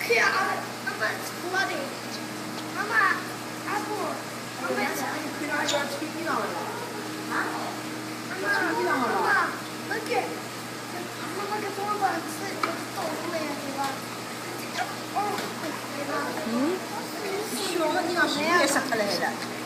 그냥 아빠 좋아해. 엄마, 아빠. 그냥 아주 TV 나와요. 엄마, 이렇게 엄마가 좋은 거 또 오래 내가. 시원하니까 쉽게 싹 할래.